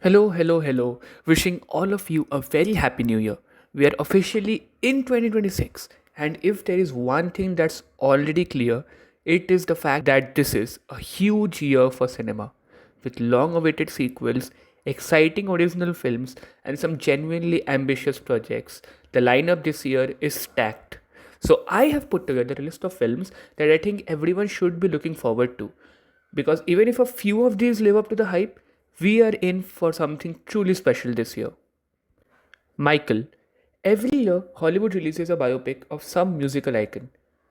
Hello, hello, hello. Wishing all of you a very happy new year. We are officially in 2026, and if there is one thing that's already clear, it is the fact that this is a huge year for cinema. With long awaited sequels, exciting original films, and some genuinely ambitious projects, the lineup this year is stacked. So, I have put together a list of films that I think everyone should be looking forward to. Because even if a few of these live up to the hype, we are in for something truly special this year. Michael, every year Hollywood releases a biopic of some musical icon.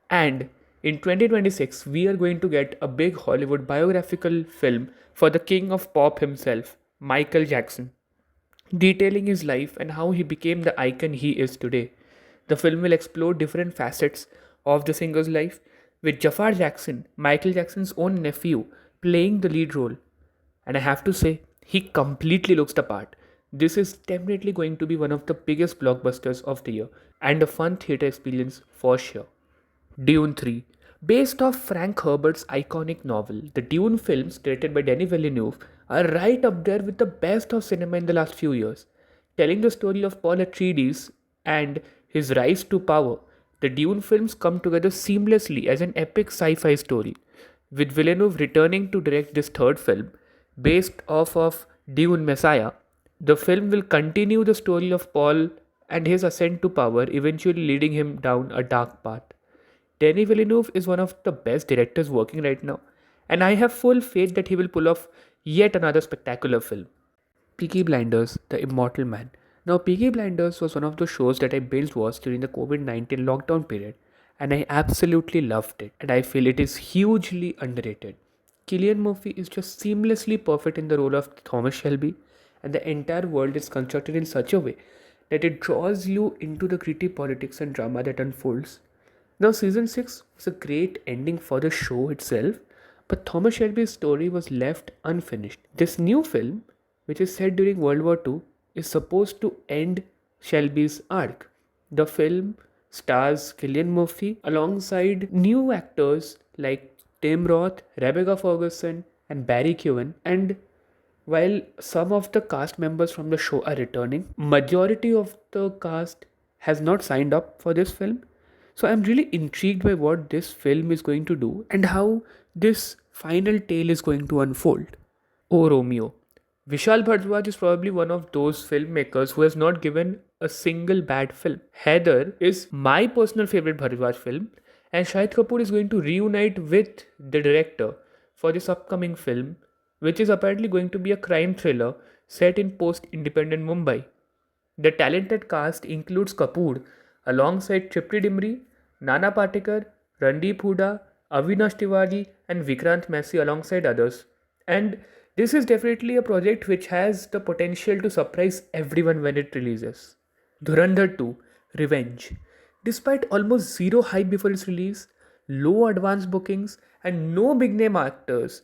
And in 2026, we are going to get a big Hollywood biographical film for the king of pop himself, Michael Jackson, detailing his life and how he became the icon he is today. The film will explore different facets of the singer's life, with Jafar Jackson, Michael Jackson's own nephew, playing the lead role. And I have to say, he completely looks the part. This is definitely going to be one of the biggest blockbusters of the year and a fun theatre experience for sure. Dune 3. Based off Frank Herbert's iconic novel, the Dune films, directed by Denis Villeneuve, are right up there with the best of cinema in the last few years. Telling the story of Paul Atreides and his rise to power, the Dune films come together seamlessly as an epic sci fi story. With Villeneuve returning to direct this third film, based off of Dune Messiah, the film will continue the story of Paul and his ascent to power, eventually leading him down a dark path. Denis Villeneuve is one of the best directors working right now, and I have full faith that he will pull off yet another spectacular film. Peaky Blinders, The Immortal Man. Now, Peaky Blinders was one of those shows that I binge watched during the COVID 19 lockdown period, and I absolutely loved it, and I feel it is hugely underrated. Killian Murphy is just seamlessly perfect in the role of Thomas Shelby, and the entire world is constructed in such a way that it draws you into the gritty politics and drama that unfolds. Now, season 6 was a great ending for the show itself, but Thomas Shelby's story was left unfinished. This new film, which is set during World War II, is supposed to end Shelby's arc. The film stars Cillian Murphy alongside new actors like Tim Roth, Rebecca Ferguson, and Barry Keoghan, and while some of the cast members from the show are returning, majority of the cast has not signed up for this film. So I'm really intrigued by what this film is going to do and how this final tale is going to unfold. Oh Romeo. Vishal Bhardwaj is probably one of those filmmakers who has not given a single bad film. Heather is my personal favorite Bhardwaj film, and Shahid Kapoor is going to reunite with the director for this upcoming film, which is apparently going to be a crime thriller set in post independent Mumbai. The talented cast includes Kapoor alongside Tripti Dimri, Nana Patekar, Randeep Hooda, Avinash Tiwari, and Vikrant Massey alongside others. And this is definitely a project which has the potential to surprise everyone when it releases. Dhurandhar 2 Revenge. Despite almost zero hype before its release, low advance bookings, and no big name actors,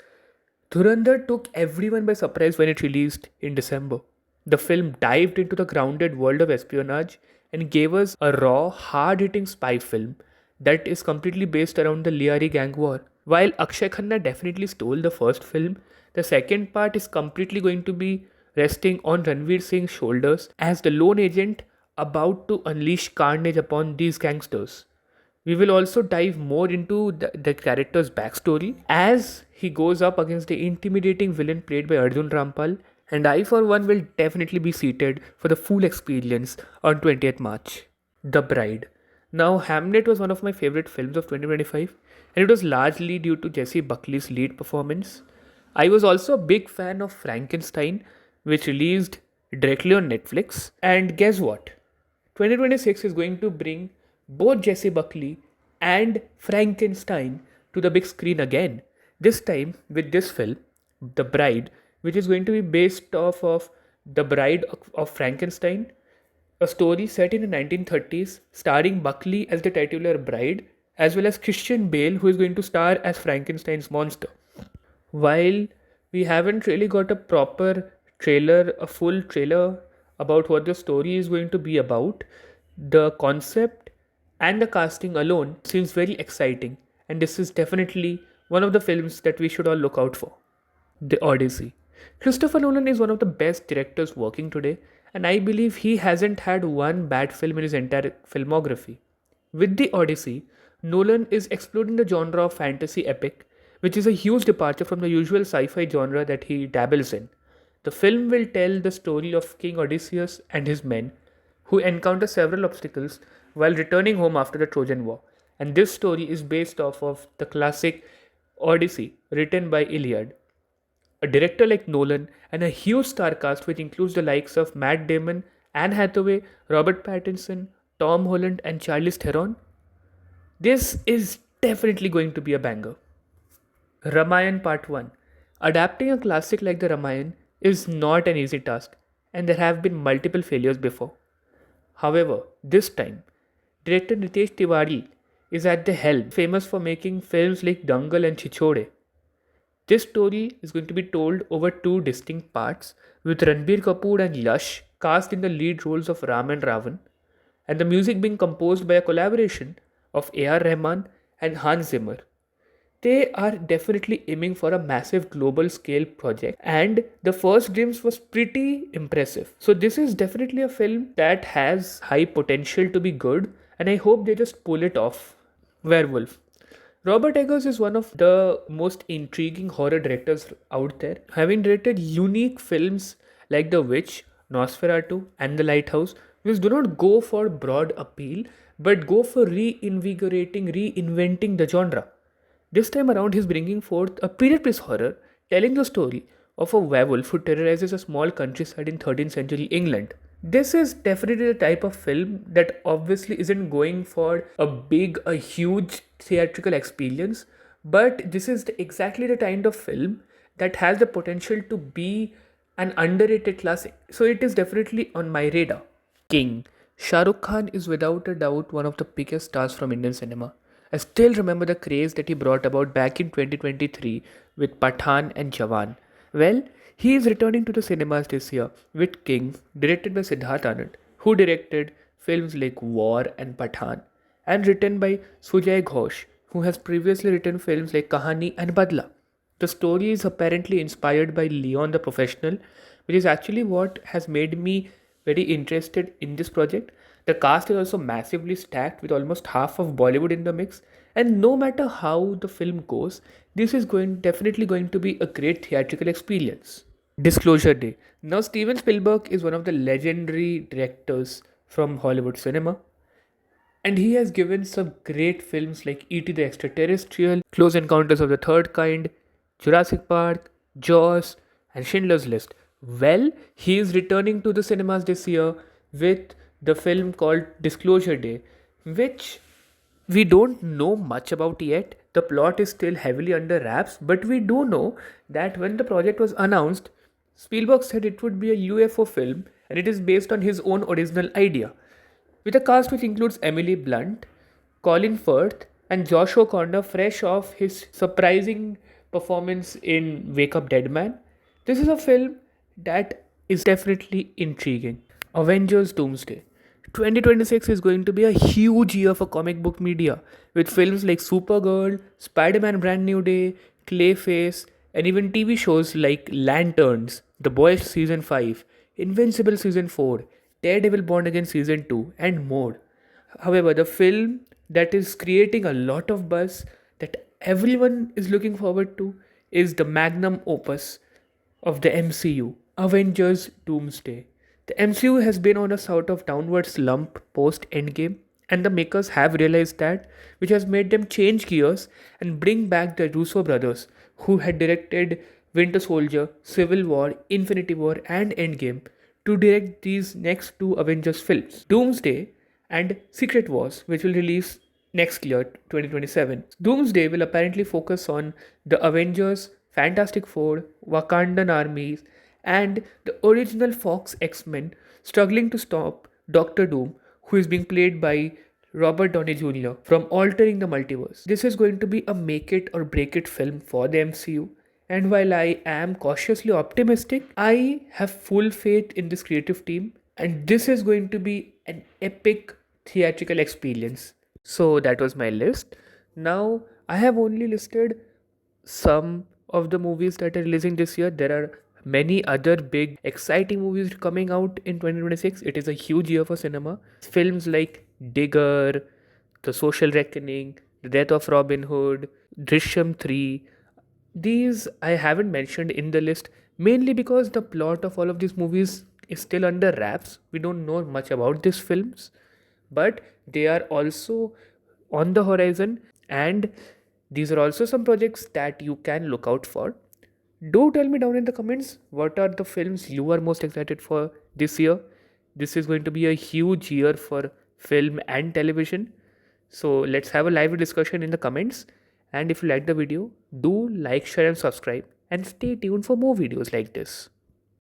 Dhurandhar took everyone by surprise when it released in December. The film dived into the grounded world of espionage and gave us a raw, hard hitting spy film that is completely based around the Liari gang war. While Akshay Khanna definitely stole the first film, the second part is completely going to be resting on Ranveer Singh's shoulders as the lone agent about to unleash carnage upon these gangsters. We will also dive more into the character's backstory as he goes up against the intimidating villain played by Arjun Rampal, and I, for one, will definitely be seated for the full experience on 20th March. The Bride. Now, Hamlet was one of my favorite films of 2025, and it was largely due to Jesse Buckley's lead performance. I was also a big fan of Frankenstein, which released directly on Netflix. And guess what? 2026 is going to bring both Jesse Buckley and Frankenstein to the big screen again. This time with this film, The Bride, which is going to be based off of The Bride of Frankenstein, a story set in the 1930s starring Buckley as the titular bride, as well as Christian Bale, who is going to star as Frankenstein's monster. While we haven't really got a proper trailer, a full trailer about what the story is going to be about, the concept and the casting alone seems very exciting, and this is definitely one of the films that we should all look out for. The Odyssey. Christopher Nolan is one of the best directors working today, and I believe he hasn't had one bad film in his entire filmography. With The Odyssey, Nolan is exploring the genre of fantasy epic, which is a huge departure from the usual sci fi genre that he dabbles in. The film will tell the story of King Odysseus and his men, who encounter several obstacles while returning home after the Trojan War. And this story is based off of the classic Odyssey written by Iliad. A director like Nolan and a huge star cast which includes the likes of Matt Damon, Anne Hathaway, Robert Pattinson, Tom Holland, and Charlize Theron. This is definitely going to be a banger. Ramayan Part 1. Adapting a classic like the Ramayan is not an easy task, and there have been multiple failures before. However, this time, director Nitesh Tiwari is at the helm, famous for making films like Dangal and Chichode. This story is going to be told over two distinct parts, with Ranbir Kapoor and Yash cast in the lead roles of Ram and Ravan, and the music being composed by a collaboration of A.R. Rahman and Hans Zimmer. They are definitely aiming for a massive global scale project, and the first glimpse was pretty impressive. So, this is definitely a film that has high potential to be good, and I hope they just pull it off. Werewolf. Robert Eggers is one of the most intriguing horror directors out there, having directed unique films like The Witch, Nosferatu, and The Lighthouse, which do not go for broad appeal but go for reinventing the genre. This time around, he's bringing forth a period piece horror telling the story of a werewolf who terrorizes a small countryside in 13th century England. This is definitely the type of film that obviously isn't going for a huge theatrical experience, but this is exactly the kind of film that has the potential to be an underrated classic. So it is definitely on my radar. King. Shah Rukh Khan is without a doubt one of the biggest stars from Indian cinema. I still remember the craze that he brought about back in 2023 with Pathan and Jawan. Well, he is returning to the cinemas this year with King, directed by Siddharth Anand, who directed films like War and Pathan, and written by Sujay Ghosh, who has previously written films like Kahani and Badla. The story is apparently inspired by Leon the Professional, which is actually what has made me very interested in this project. The cast is also massively stacked with almost half of Bollywood in the mix, and no matter how the film goes, this is definitely going to be a great theatrical experience. Disclosure Day. Now Steven Spielberg is one of the legendary directors from Hollywood cinema, and he has given some great films like E.T. the Extraterrestrial, Close Encounters of the Third Kind, Jurassic Park, Jaws, and Schindler's List. Well, he is returning to the cinemas this year with the film called Disclosure Day, which we don't know much about yet. The plot is still heavily under wraps, but we do know that when the project was announced, Spielberg said it would be a UFO film and it is based on his own original idea. With a cast which includes Emily Blunt, Colin Firth, and Josh O'Connor, fresh off his surprising performance in Wake Up Dead Man, this is a film that is definitely intriguing. Avengers Doomsday. 2026 is going to be a huge year for comic book media, with films like Supergirl, Spider Man Brand New Day, Clayface, and even TV shows like Lanterns, The Boys Season 5, Invincible Season 4, Daredevil Born Again Season 2, and more. However, the film that is creating a lot of buzz that everyone is looking forward to is the magnum opus of the MCU, Avengers Doomsday. The MCU has been on a sort of downward slump post Endgame, and the makers have realized that, which has made them change gears and bring back the Russo brothers, who had directed Winter Soldier, Civil War, Infinity War, and Endgame, to direct these next two Avengers films, Doomsday and Secret Wars, which will release next year, 2027. Doomsday will apparently focus on the Avengers, Fantastic Four, Wakandan armies, and the original Fox X-Men struggling to stop Doctor Doom, who is being played by Robert Downey Jr., from altering the multiverse. This is going to be a make it or break it film for the MCU. And while I am cautiously optimistic, I have full faith in this creative team, and this is going to be an epic theatrical experience. So that was my list. Now I have only listed some of the movies that are releasing this year. There are many other big exciting movies coming out in 2026. It is a huge year for cinema. Films like Digger, The Social Reckoning, The Death of Robin Hood, Drishyam 3, these I haven't mentioned in the list mainly because the plot of all of these movies is still under wraps. We don't know much about these films, but they are also on the horizon, and these are also some projects that you can look out for. Do tell me down in the comments what are the films you are most excited for this year. This is going to be a huge year for film and television. So let's have a lively discussion in the comments. And if you like the video, do like, share, and subscribe. And stay tuned for more videos like this.